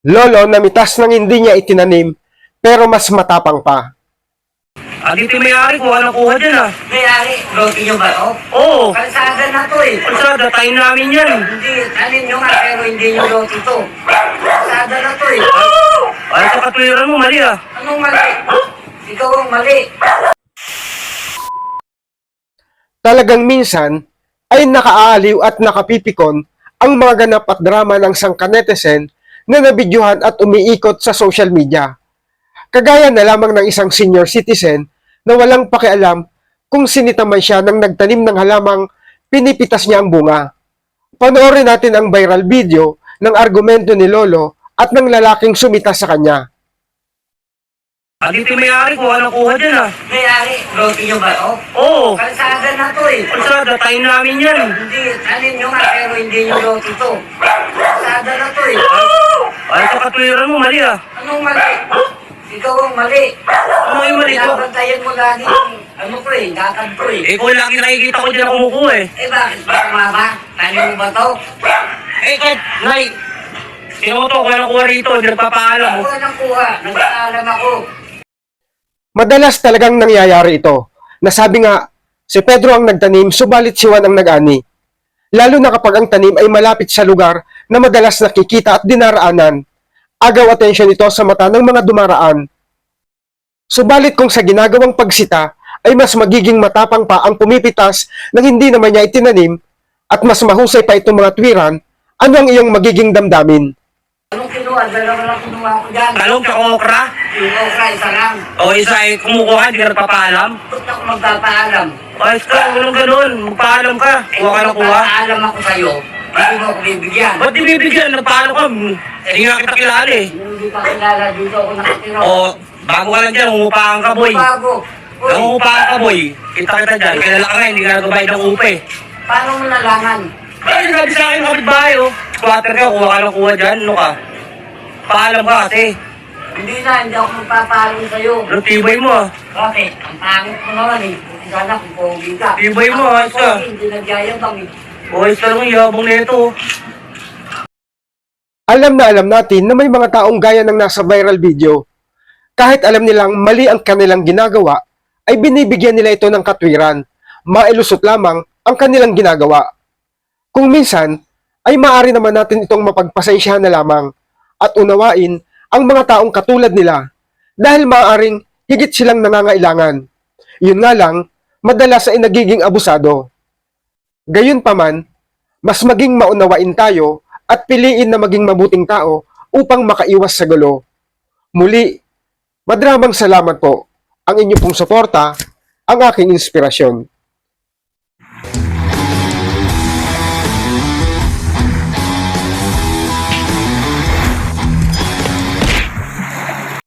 Lolo na mitas ng hindi niya itinanim, pero mas matapang pa. Dito yung may-ari ko, anong kuha dyan May-ari, lote nyo ba to? Oo, Kalsada na to eh. kalsada, tayo namin yan. Hindi, tanim nyo nga pero hindi nyo lote to. Kalsada na to eh. Ay, sa katwiran mo, mali Anong mali? Ikaw ang mali. Talagang minsan ay nakaaaliw at nakapipikon ang mga ganap at drama ng sangkanetesen na nabidyuhan at umiikot sa social media. Kagaya na lamang ng isang senior citizen na walang pakialam kung sinitaman siya ng nagtanim ng halamang pinipitas niya ang bunga. Panoorin natin ang viral video ng argumento ni Lolo at ng lalaking sumita sa kanya. Dito yung may-ari ko, anong kuha dyan May-ari, lote nyo ba to? Oo, Kalsada na to eh. kalsada, tayo namin yan. Hindi, tanim nyo nga pero hindi nyo lote to. Kalsada na to eh. Ay, sa katwiran mo, mali Anong mali? Ikaw ang mali. Ano yung mali ko? Binabantayan mo lagi yung ano ko eh, gatag ko eh. Kung lagi nakikita ko dyan kumukuha Eh bakit ba kumama? Tanim mo ba to? Kahit, Nay, sino mo to, kung anong kuha rito, hindi nagpapaalam mo. Kuha ng kuha, nagpaalam ako. Madalas talagang nangyayari ito. Nasabi nga, si Pedro ang nagtanim, subalit si Juan ang nag-ani. Lalo na kapag ang tanim ay malapit sa lugar na madalas nakikita at dinaraanan. Agaw atensyon ito sa mata ng mga dumaraan. Subalit kung sa ginagawang pagsita ay mas magiging matapang pa ang pumipitas nang hindi naman niya itinanim at mas mahusay pa itong mga tuwiran, ano ang iyong magiging damdamin? Anong kinuha? Dalawa lang kinuha ko dyan. Talong ka okra, Yung okra, isa lang. o isa ay kumukuha, hindi ka nagpapaalam. Ba't ako magpapaalam? Ayos ka, walang ganun, magpaalam ka, kuha ka ng kuha. Magpapaalam ako sa'yo. Hindi mo ako bibigyan. Ba't di bibigyan, nagpaalam ka, hindi nga kita kilala Hindi pa kilala dito ako nakatira. O, bago ka lang dyan, umupahan ka boy. Bago. Uy, Nangungupahan ka boy, kita dyan, kilala ka nga, hindi ka nagbabayad ng upe. paano mo nalaman? Ay, sabi sa akin, kapitbahay squatter ka, kuha ka ng kuha dyan, ano ka? Paalam ka kasi, Hindi hindi ako magpapaalam sa'yo. anong tibay mo Bakit? Ang pangit mo naman eh. Sana kung pogi ka. Tibay mo, ayos ka. Pogi, hindi nagyayabang eh. O, ayos ka lang yung yabang na ito. Alam na alam natin na may mga taong gaya ng nasa viral video. Kahit alam nilang mali ang kanilang ginagawa, ay binibigyan nila ito ng katwiran. Mailusot lamang ang kanilang ginagawa. Kung minsan, ay maaari naman natin itong mapagpasensyahan na lamang at unawain ang mga taong katulad nila dahil maaaring higit silang nangangailangan. Yun nga lang, madalas ay nagiging abusado. Gayunpaman, mas maging maunawain tayo at piliin na maging mabuting tao upang makaiwas sa gulo. Muli, madramang salamat po. Ang inyo pong suporta, ang aking inspirasyon.